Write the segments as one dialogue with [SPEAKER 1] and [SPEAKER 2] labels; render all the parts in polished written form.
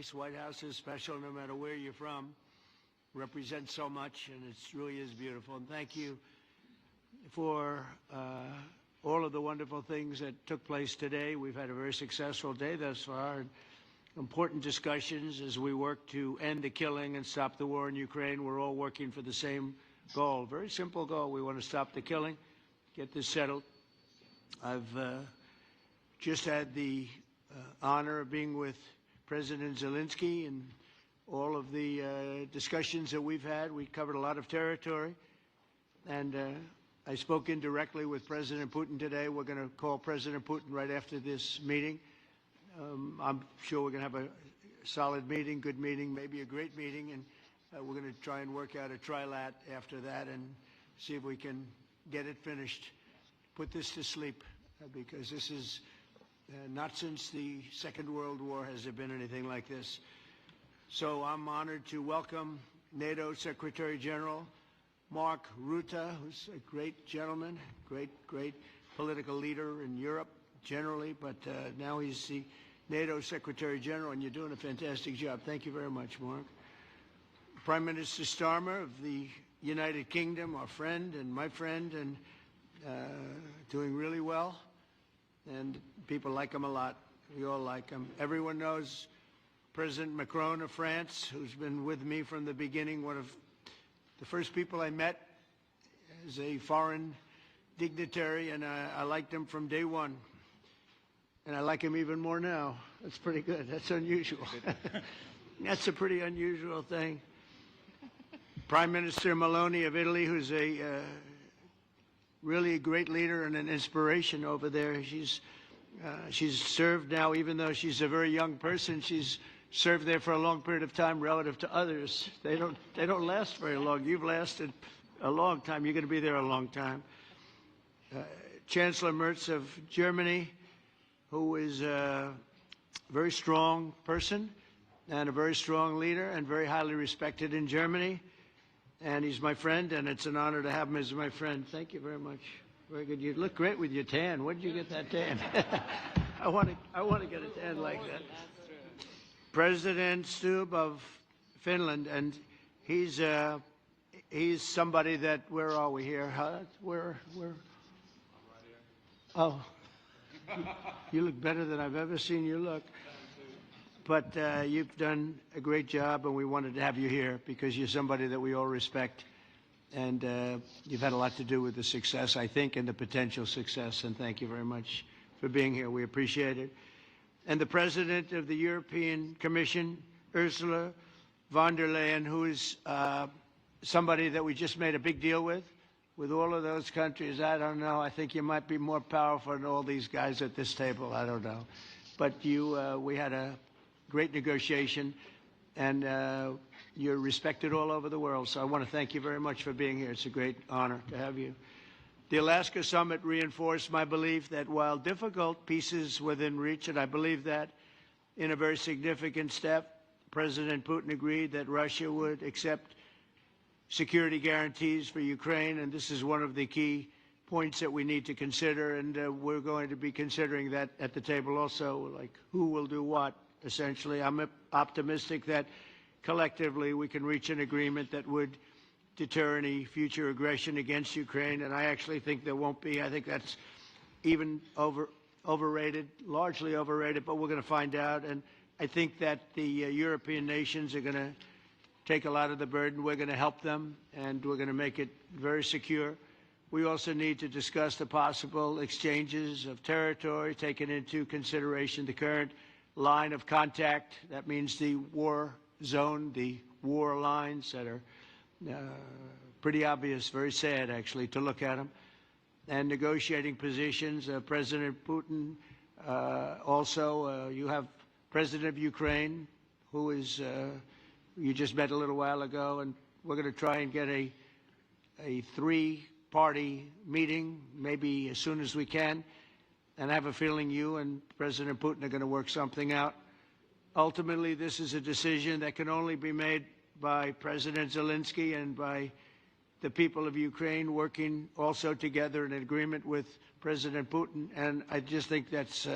[SPEAKER 1] nice. White House is special no matter where you're from. Represents so much, and it really is beautiful. And thank you for all of the wonderful things that took place today. We've had a very successful day thus far. And important discussions as we work to end the killing and stop the war in Ukraine. We're all working for the same goal, very simple goal. We want to stop the killing, get this settled. I've just had the honor of being with President Zelensky and all of the discussions that we've had. We covered a lot of territory, and I spoke indirectly with President Putin today. We're going to call President Putin right after this meeting. I'm sure we're going to have a solid meeting, good meeting, maybe a great meeting, and we're going to try and work out a trilat after that and see if we can get it finished, put this to sleep, because this is not since the Second World War has there been anything like this. So I'm honored to welcome NATO Secretary General Mark Rutte, who's a great gentleman, great political leader in Europe generally, but now he's the NATO Secretary General, and you're doing a fantastic job. Thank you very much, Mark. Prime Minister Starmer of the United Kingdom, our friend and my friend, and doing really well, and people like him a lot. We all like him. Everyone knows President Macron of France, who's been with me from the beginning, one of the first people I met as a foreign dignitary, and I liked him from day one. And I like him even more now. That's pretty good. That's unusual. That's a pretty unusual thing. Prime Minister Meloni of Italy, who's a really a great leader and an inspiration over there. She's served now, even though she's a very young person, she's served there for a long period of time relative to others. They don't last very long. You've lasted a long time. You're going to be there a long time. Chancellor Merz of Germany, who is a very strong person and a very strong leader and very highly respected in Germany. And he's my friend, and it's an honor to have him as my friend. Thank you very much. Very good. You look great with your tan. Where did you get that tan? I want to get a tan like that. President Stubb of Finland, and he's somebody that, where are we here? Where? Oh. You look better than I've ever seen you look. But you've done a great job, and we wanted to have you here because you're somebody that we all respect. And you've had a lot to do with the success, I think, and the potential success. And thank you very much for being here. We appreciate it. And the President of the European Commission, Ursula von der Leyen, who is somebody that we just made a big deal with all of those countries. I don't know. I think you might be more powerful than all these guys at this table. I don't know. But we had a great negotiation, and you're respected all over the world. So I want to thank you very much for being here. It's a great honor to have you. The Alaska Summit reinforced my belief that while difficult, peace is within reach, and I believe that in a very significant step, President Putin agreed that Russia would accept security guarantees for Ukraine, and this is one of the key points that we need to consider, and we're going to be considering that at the table also, like who will do what, essentially. I'm optimistic that collectively we can reach an agreement that would deter any future aggression against Ukraine, and I actually think there won't be. I think that's even overrated, largely overrated, but we're going to find out, and I think that the European nations are going to take a lot of the burden. We're going to help them, and we're going to make it very secure. We also need to discuss the possible exchanges of territory, taking into consideration the current line of contact. That means the war zone, the war lines that are pretty obvious, very sad, actually, to look at them. And negotiating positions. President Putin, also, you have President of Ukraine, who is you just met a little while ago, and we're going to try and get a three-party meeting, maybe as soon as we can. And I have a feeling you and President Putin are going to work something out. Ultimately, this is a decision that can only be made by President Zelensky and by the people of Ukraine working also together in agreement with President Putin. And I just think that's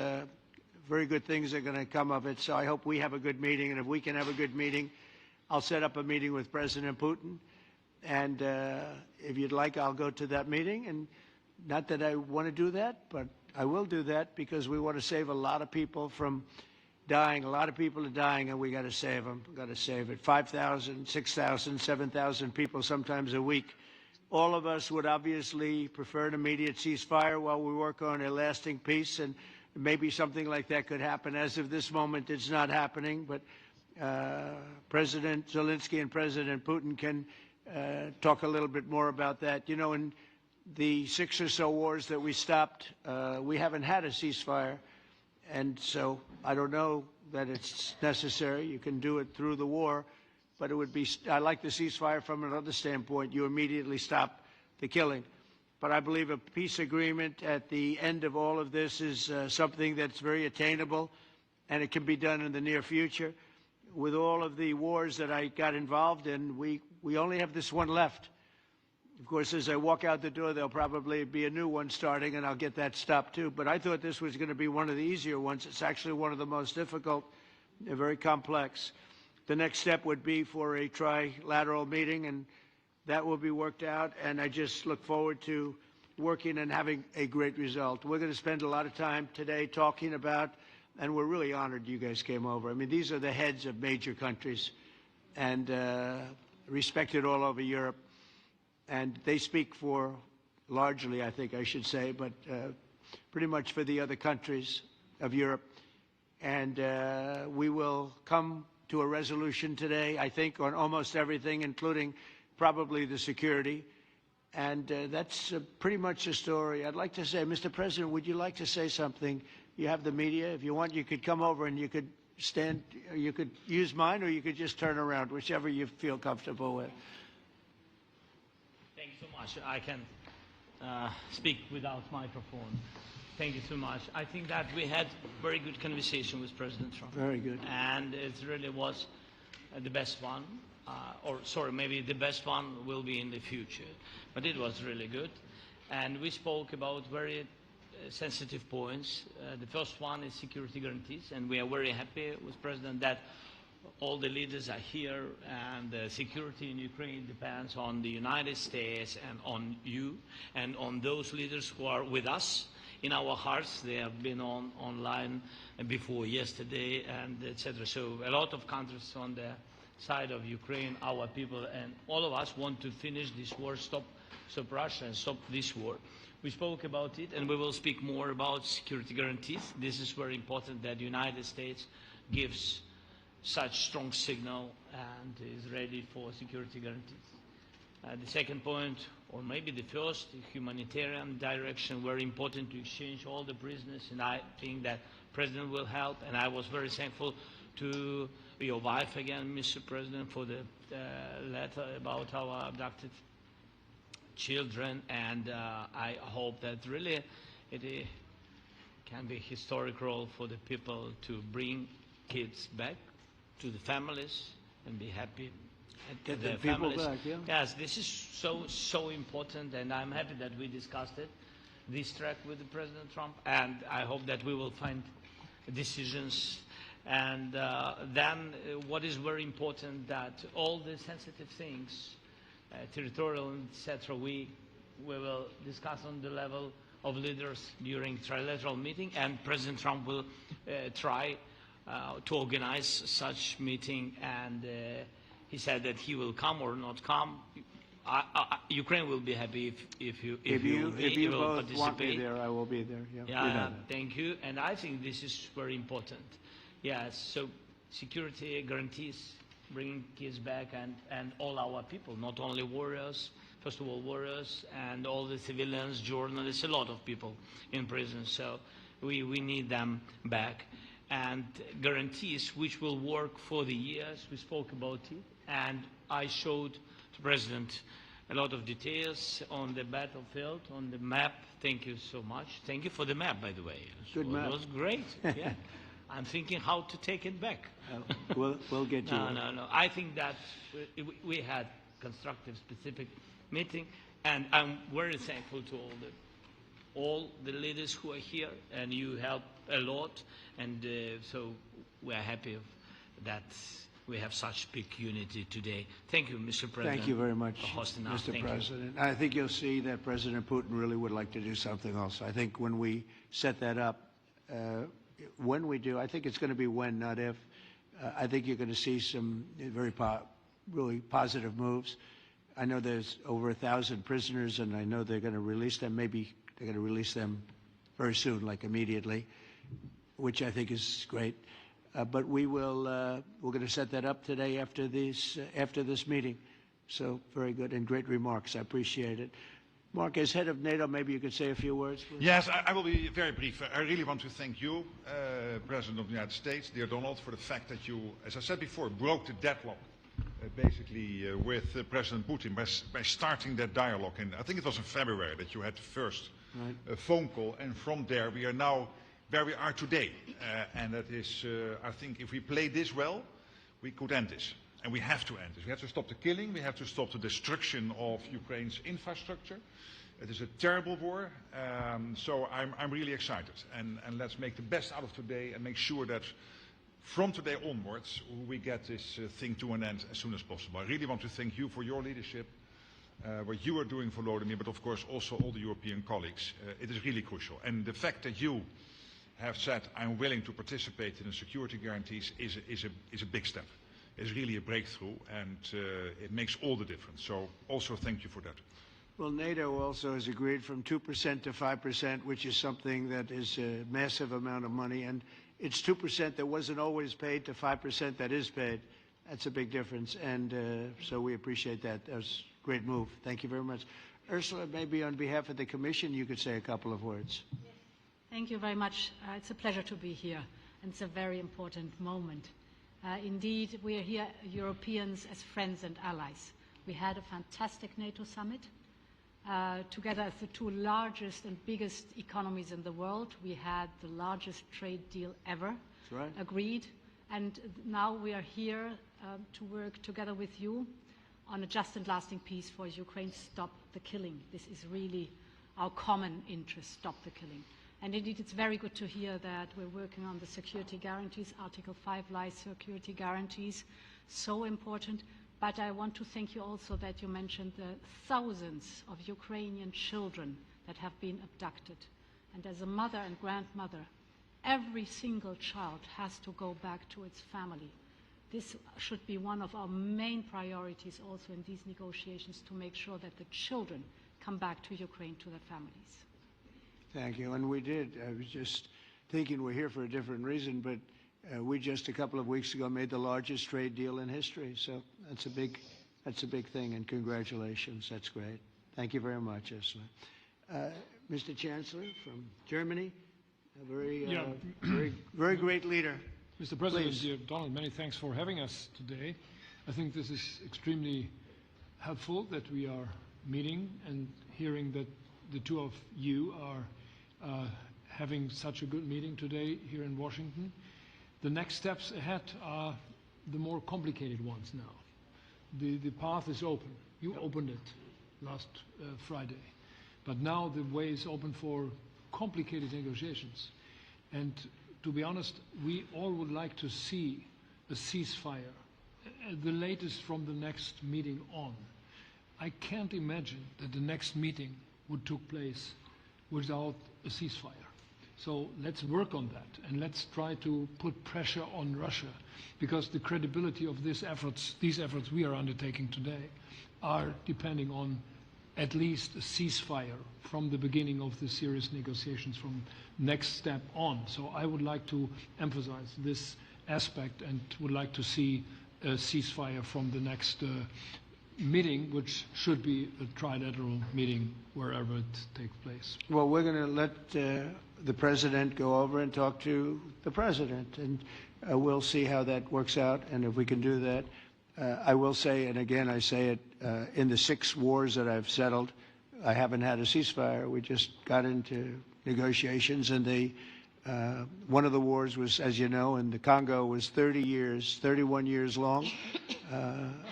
[SPEAKER 1] very good things are going to come of it. So I hope we have a good meeting, and if we can have a good meeting, I'll set up a meeting with President Putin. And if you'd like, I'll go to that meeting. And not that I want to do that, but I will do that because we want to save a lot of people from dying. A lot of people are dying, and we got to save them. We've got to save it. 5,000, 6,000, 7,000 people sometimes a week. All of us would obviously prefer an immediate ceasefire while we work on a lasting peace, and maybe something like that could happen. As of this moment, it's not happening, but President Zelensky and President Putin can talk a little bit more about that. You know, in the 6 or so wars that we stopped, we haven't had a ceasefire, and so I don't know that it's necessary. You can do it through the war. But it would be, I like the ceasefire from another standpoint. You immediately stop the killing. But I believe a peace agreement at the end of all of this is something that's very attainable, and it can be done in the near future. With all of the wars that I got involved in, we only have this one left. Of course, as I walk out the door, there'll probably be a new one starting, and I'll get that stopped too. But I thought this was going to be one of the easier ones. It's actually one of the most difficult and very complex. The next step would be for a trilateral meeting, and that will be worked out. And I just look forward to working and having a great result. We're going to spend a lot of time today talking about, and we're really honored you guys came over. I mean, these are the heads of major countries and respected all over Europe. And they speak for, largely, I think I should say, but pretty much for the other countries of Europe. And we will come to a resolution today, I think, on almost everything, including probably the security. And that's pretty much the story. I'd like to say, Mr. President, would you like to say something? You have the media. If you want, you could come over and you could stand, you could use mine, or you could just turn around, whichever you feel comfortable with.
[SPEAKER 2] Thank you so much. I can speak without microphone. Thank you so much. I think that we had very good conversation with President Trump.
[SPEAKER 1] Very good.
[SPEAKER 2] And it really was the best one. Or sorry, maybe the best one will be in the future. But it was really good. And we spoke about very sensitive points. The first one is security guarantees. And we are very happy with President that all the leaders are here, and the security in Ukraine depends on the United States and on you and on those leaders who are with us. In our hearts, they have been online before yesterday, and etc. So a lot of countries on the side of Ukraine, our people, and all of us want to finish this war, stop Russia and stop this war. We spoke about it, and we will speak more about security guarantees. This is very important that the United States gives such strong signal and is ready for security guarantees. The second point, or maybe the first, the humanitarian direction, very important to exchange all the prisoners, and I think that President will help. And I was very thankful to your wife again, Mr. President, for the letter about our abducted children, and I hope that really it can be a historic role for the people to bring kids back to the families and be happy.
[SPEAKER 1] Get the people back, yeah.
[SPEAKER 2] Yes, this is so important, and I'm happy that we discussed it, this track with the President Trump, and I hope that we will find decisions. And then what is very important, that all the sensitive things, territorial, etc., we will discuss on the level of leaders during trilateral meeting, and President Trump will try to organize such meeting, and he said that he will come or not come. Ukraine will be happy if you will
[SPEAKER 1] both want me there, I will be there. Yeah,
[SPEAKER 2] yeah, thank you. And I think this is very important. Yes, so security guarantees, bringing kids back, and all our people, not only warriors, first of all warriors, and all the civilians, journalists, a lot of people in prison. So we need them back. And guarantees which will work for the years. We spoke about it, and I showed the President a lot of details on the battlefield, on the map. Thank you so much. Thank you for the map, by the way.
[SPEAKER 1] Good map.
[SPEAKER 2] It was great. Yeah. I'm thinking how to take it back.
[SPEAKER 1] We'll get you.
[SPEAKER 2] No. I think that we had constructive, specific meeting, and I'm very thankful to all the leaders who are here, and you helped a lot, and so we are happy that we have such big unity today. Thank you, Mr. President.
[SPEAKER 1] Thank you very much,
[SPEAKER 2] for hosting us.
[SPEAKER 1] Mr.
[SPEAKER 2] Thank
[SPEAKER 1] President. I think you'll see that President Putin really would like to do something else. I think when we set that up, when we do, I think it's going to be when, not if. I think you're going to see some really positive moves. I know there's over 1,000 prisoners, and I know they're going to release them. Maybe they're going to release them very soon, like immediately, which I think is great. But we're going to set that up today after this meeting. So very good and great remarks. I appreciate it. Mark, as head of NATO, maybe you could say a few words, please.
[SPEAKER 3] Yes, I will be very brief. I really want to thank you, President of the United States, dear Donald, for the fact that you, as I said before, broke the deadlock basically with President Putin by starting that dialogue. And I think it was in February that you had the first phone call, and from there we are now where we are today. And that is, I think, if we play this well, we could end this. And we have to end this. We have to stop the killing. We have to stop the destruction of Ukraine's infrastructure. It is a terrible war. So I'm really excited. And let's make the best out of today and make sure that from today onwards, we get this thing to an end as soon as possible. I really want to thank you for your leadership, what you are doing for Volodymyr, but of course also all the European colleagues. It is really crucial. And the fact that you have said, I'm willing to participate in the security guarantees is a big step. It's really a breakthrough, and it makes all the difference. So also thank you for that.
[SPEAKER 1] Well, NATO also has agreed from 2% to 5%, which is something that is a massive amount of money. And it's 2% that wasn't always paid to 5% that is paid. That's a big difference. And so we appreciate that. That was a great move. Thank you very much. Ursula, maybe on behalf of the Commission, you could say a couple of words.
[SPEAKER 4] Yes. Thank you very much. It's a pleasure to be here. And it's a very important moment. Indeed, we are here, Europeans, as friends and allies. We had a fantastic NATO summit. Together as the two largest and biggest economies in the world, we had the largest trade deal ever agreed. And now we are here to work together with you on a just and lasting peace for Ukraine. Stop the killing. This is really our common interest, stop the killing. And indeed, it's very good to hear that we're working on the security guarantees, Article 5 lies security guarantees, so important. But I want to thank you also that you mentioned the thousands of Ukrainian children that have been abducted. And as a mother and grandmother, every single child has to go back to its family. This should be one of our main priorities also in these negotiations, to make sure that the children come back to Ukraine, to their families.
[SPEAKER 1] Thank you. And we did. I was just thinking we're here for a different reason, but we just a couple of weeks ago made the largest trade deal in history. So that's a big thing, and congratulations. That's great. Thank you very much, Ursula. Mr. Chancellor from Germany, a very great leader.
[SPEAKER 5] Mr. President,
[SPEAKER 1] Please.
[SPEAKER 5] dear Donald, many thanks for having us today. I think this is extremely helpful that we are meeting and hearing that the two of you are having such a good meeting today here in Washington. The next steps ahead are the more complicated ones now. The path is open. You opened it last Friday. But now the way is open for complicated negotiations. And to be honest, we all would like to see a ceasefire, the latest from the next meeting on. I can't imagine that the next meeting would take place without a ceasefire. So let's work on that, and let's try to put pressure on Russia, because the credibility of these efforts we are undertaking today are depending on at least a ceasefire from the beginning of the serious negotiations from next step on. So I would like to emphasize this aspect and would like to see a ceasefire from the next meeting, which should be a trilateral meeting wherever it takes place.
[SPEAKER 1] Well, we're going to let the President go over and talk to the President, and we'll see how that works out, and if we can do that. I will say, and again I say it, in the 6 wars that I've settled, I haven't had a ceasefire. We just got into negotiations, and one of the wars was, as you know, in the Congo was 31 years long.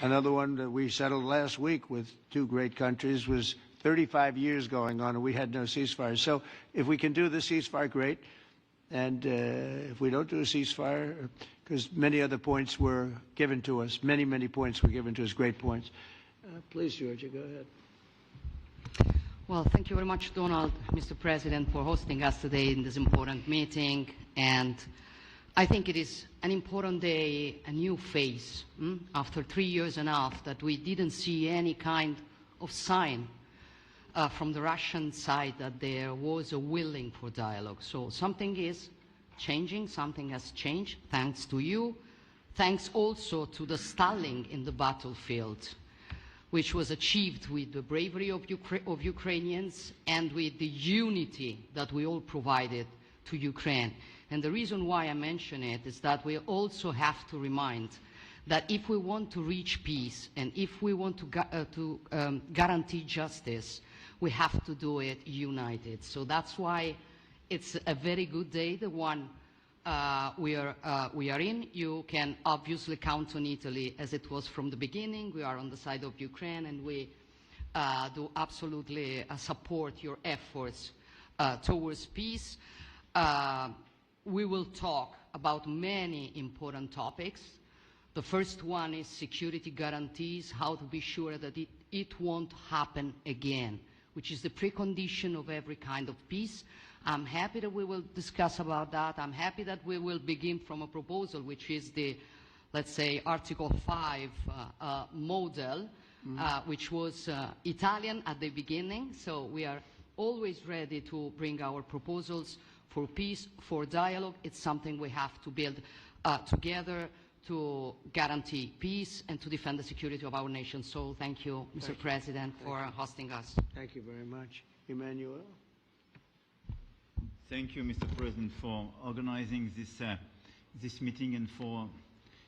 [SPEAKER 1] Another one that we settled last week with 2 great countries was 35 years going on, and we had no ceasefire. So if we can do the ceasefire, great. And if we don't do a ceasefire, because many other points were given to us, many points were given to us, great points. Please, Giorgia, go ahead.
[SPEAKER 6] Well, thank you very much, Donald, Mr. President, for hosting us today in this important meeting. And I think it is an important day, a new phase, after 3 years and a half that we didn't see any kind of sign from the Russian side that there was a willing for dialogue. So something is changing, something has changed, thanks to you. Thanks also to the stalling in the battlefield, which was achieved with the bravery of Ukrainians and with the unity that we all provided to Ukraine. And the reason why I mention it is that we also have to remind that if we want to reach peace and if we want to guarantee justice, we have to do it united. So that's why it's a very good day, the one we are in. You can obviously count on Italy as it was from the beginning. We are on the side of Ukraine, and we do absolutely support your efforts towards peace. We will talk about many important topics. The first one is security guarantees, how to be sure that it won't happen again, which is the precondition of every kind of peace. I'm happy that we will discuss about that. I'm happy that we will begin from a proposal, which is the, let's say, Article 5 model, which was Italian at the beginning. So we are always ready to bring our proposals for peace, for dialogue. It's something we have to build together to guarantee peace and to defend the security of our nation. So thank you, Mr. President, for hosting us.
[SPEAKER 1] Thank you very much. Emmanuel?
[SPEAKER 7] Thank you, Mr. President, for organizing this meeting and for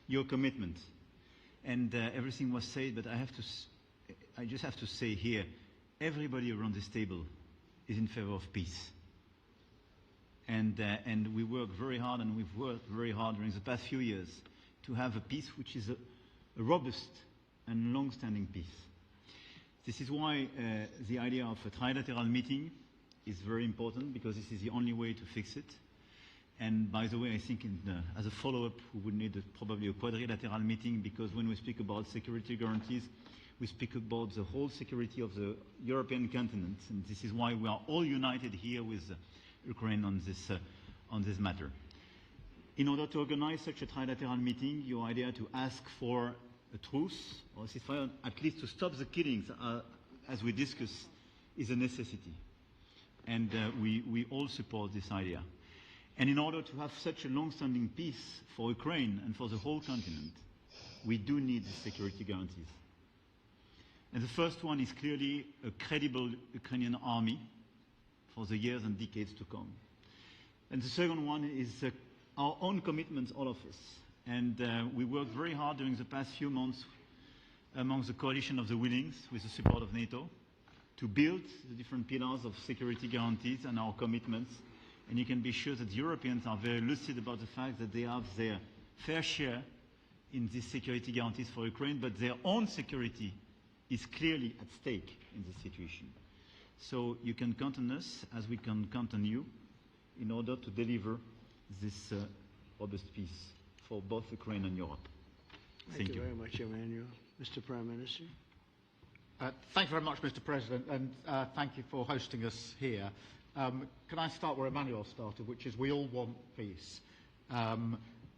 [SPEAKER 7] your commitment. And everything was said, but I just have to say here, everybody around this table is in favor of peace. And we work very hard, and we've worked very hard during the past few years to have a peace which is a robust and long-standing peace. This is why the idea of a trilateral meeting is very important, because this is the only way to fix it. And by the way, I think as a follow-up, we would need probably a quadrilateral meeting, because when we speak about security guarantees, we speak about the whole security of the European continent. And this is why we are all united here with Ukraine on this matter. In order to organize such a trilateral meeting, your idea to ask for a truce or a ceasefire, at least to stop the killings, as we discussed, is a necessity. And we all support this idea. And in order to have such a long-standing peace for Ukraine and for the whole continent, we do need the security guarantees. And the first one is clearly a credible Ukrainian army for the years and decades to come. And the second one is our own commitments, all of us. And we worked very hard during the past few months among the coalition of the willings, with the support of NATO, to build the different pillars of security guarantees and our commitments. And you can be sure that Europeans are very lucid about the fact that they have their fair share in these security guarantees for Ukraine, but their own security is clearly at stake in this situation. So you can count on us, as we can count on you, in order to deliver this robust peace for both Ukraine and Europe.
[SPEAKER 1] Thank you very much, Emmanuel. Mr. Prime Minister.
[SPEAKER 8] Thank you very much, Mr. President, and thank you for hosting us here. Can I start where Emmanuel started, which is we all want peace.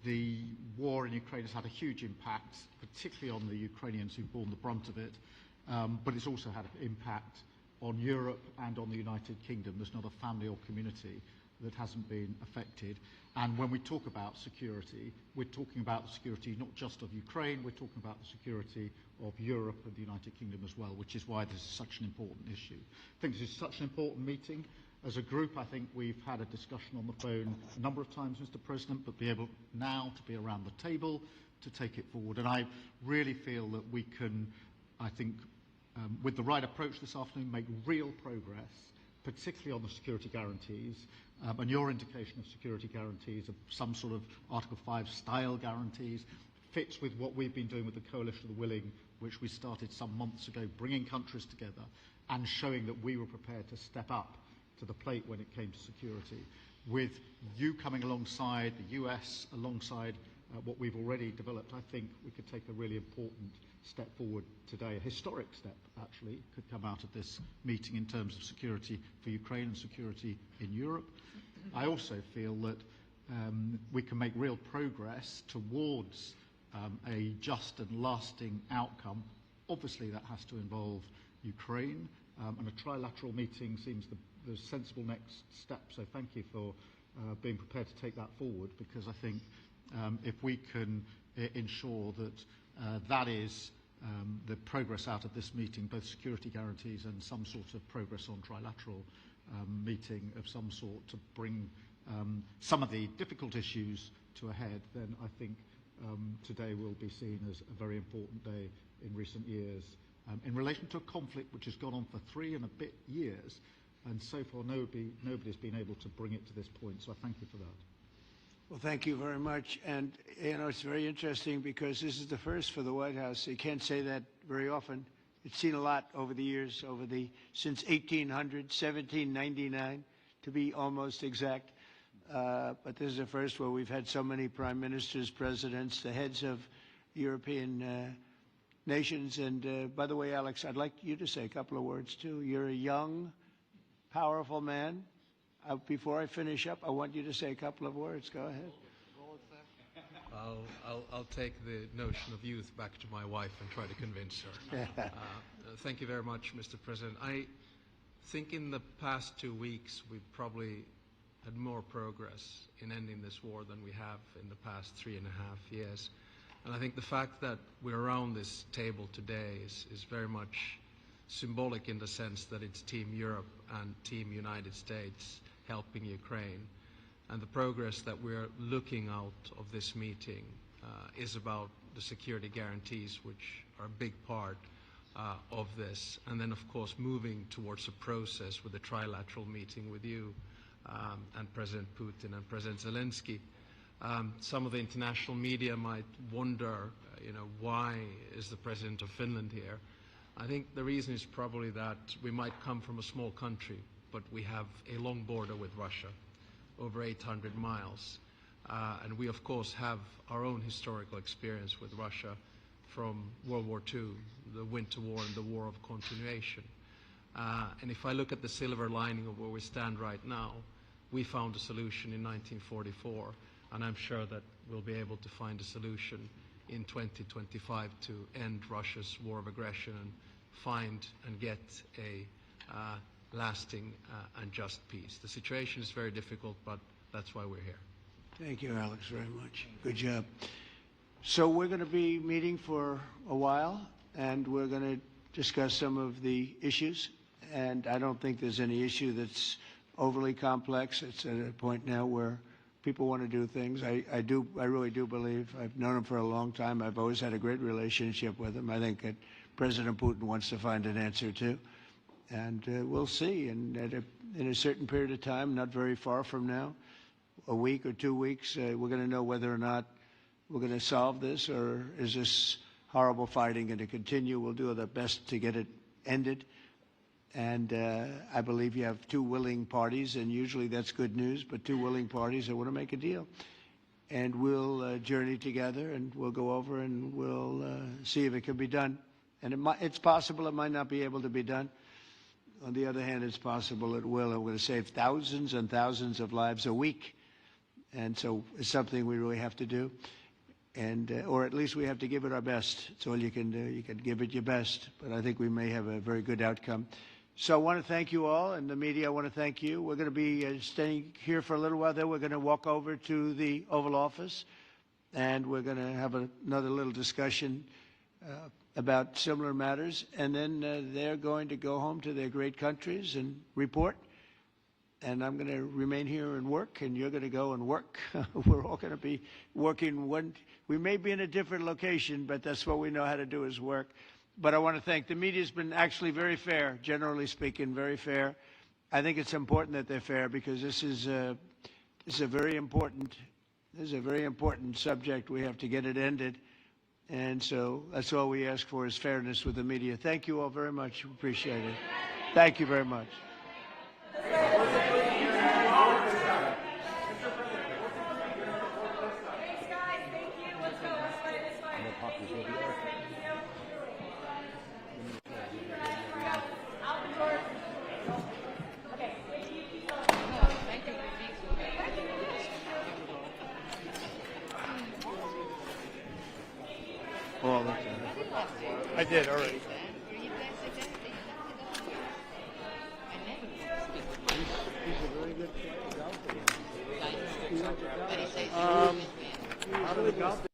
[SPEAKER 8] The war in Ukraine has had a huge impact, particularly on the Ukrainians who've borne the brunt of it, but it's also had an impact on Europe and on the United Kingdom. There's not a family or community that hasn't been affected. And when we talk about security, we're talking about the security not just of Ukraine, we're talking about the security of Europe and the United Kingdom as well, which is why this is such an important issue. I think this is such an important meeting. As a group, I think we've had a discussion on the phone a number of times, Mr. President, but be able now to be around the table to take it forward. And I really feel that we can, I think, with the right approach this afternoon, make real progress, particularly on the security guarantees. And your indication of security guarantees, of some sort of Article 5 style guarantees, fits with what we've been doing with the Coalition of the Willing, which we started some months ago, bringing countries together and showing that we were prepared to step up to the plate when it came to security. with you coming alongside, the US alongside what we've already developed, I think we could take a really important step forward today. A historic step, actually, could come out of this meeting in terms of security for Ukraine and security in Europe. I also feel that we can make real progress towards a just and lasting outcome. Obviously, that has to involve Ukraine, and a trilateral meeting seems the sensible next step. So thank you for being prepared to take that forward, because I think if we can ensure that that is the progress out of this meeting, both security guarantees and some sort of progress on trilateral meeting of some sort to bring some of the difficult issues to a head, then I think today will be seen as a very important day in recent years in relation to a conflict which has gone on for 3 and a bit years, and so far nobody's been able to bring it to this point. So I thank you for that.
[SPEAKER 1] Well, thank you very much. And, you know, it's very interesting because this is the first for the White House. You can't say that very often. It's seen a lot over the years, since 1800, 1799, to be almost exact. But this is the first where we've had so many prime ministers, presidents, the heads of European nations. And by the way, Alex, I'd like you to say a couple of words, too. You're a young, powerful man. Before I finish up, I want you to say a couple of words. Go ahead.
[SPEAKER 9] I'll take the notion of youth back to my wife and try to convince her. Thank you very much, Mr. President. I think in the past 2 weeks we've probably had more progress in ending this war than we have in the past 3.5 years. And I think the fact that we're around this table today is very much symbolic in the sense that it's Team Europe and Team United States helping Ukraine. And the progress that we're looking out of this meeting is about the security guarantees, which are a big part of this. And then, of course, moving towards a process with a trilateral meeting with you and President Putin and President Zelensky. Some of the international media might wonder, why is the President of Finland here? I think the reason is probably that we might come from a small country, but we have a long border with Russia, over 800 miles. And we, of course, have our own historical experience with Russia from World War II, the Winter War and the War of Continuation. And if I look at the silver lining of where we stand right now, we found a solution in 1944, and I'm sure that we'll be able to find a solution in 2025 to end Russia's war of aggression and find and get a lasting and just peace. The situation is very difficult, but that's why we're here.
[SPEAKER 1] Thank you, Alex, very much. Good job. So we're going to be meeting for a while, and we're going to discuss some of the issues. And I don't think there's any issue that's overly complex. It's at a point now where people want to do things. I really do believe. I've known him for a long time. I've always had a great relationship with him. I think that President Putin wants to find an answer too. And we'll see. And in a certain period of time, not very far from now, a week or 2 weeks, we're going to know whether or not we're going to solve this, or is this horrible fighting going to continue. We'll do our best to get it ended. And I believe you have 2 willing parties, and usually that's good news, but 2 willing parties that want to make a deal. And we'll journey together, and we'll go over and we'll see if it can be done. And it's possible it might not be able to be done. On the other hand, it's possible it will. And we're going to save thousands and thousands of lives a week. And so it's something we really have to do. And or at least we have to give it our best. It's all you can do. You can give it your best. But I think we may have a very good outcome. So I want to thank you all, and the media, I want to thank you. We're going to be staying here for a little while. Then we're going to walk over to the Oval Office, and we're going to have another little discussion about similar matters. And then they're going to go home to their great countries and report. And I'm going to remain here and work, and you're going to go and work. We're all going to be working. We may be in a different location, but that's what we know how to do is work. But I want to thank the media. Has been actually very fair, generally speaking, very fair. I think it's important that they're fair because this is a very important subject. We have to get it ended, and so that's all we ask for is fairness with the media. Thank you all very much. Appreciate it. Thank you very much. all the time. I did already. He's a very good golfer. How do the golf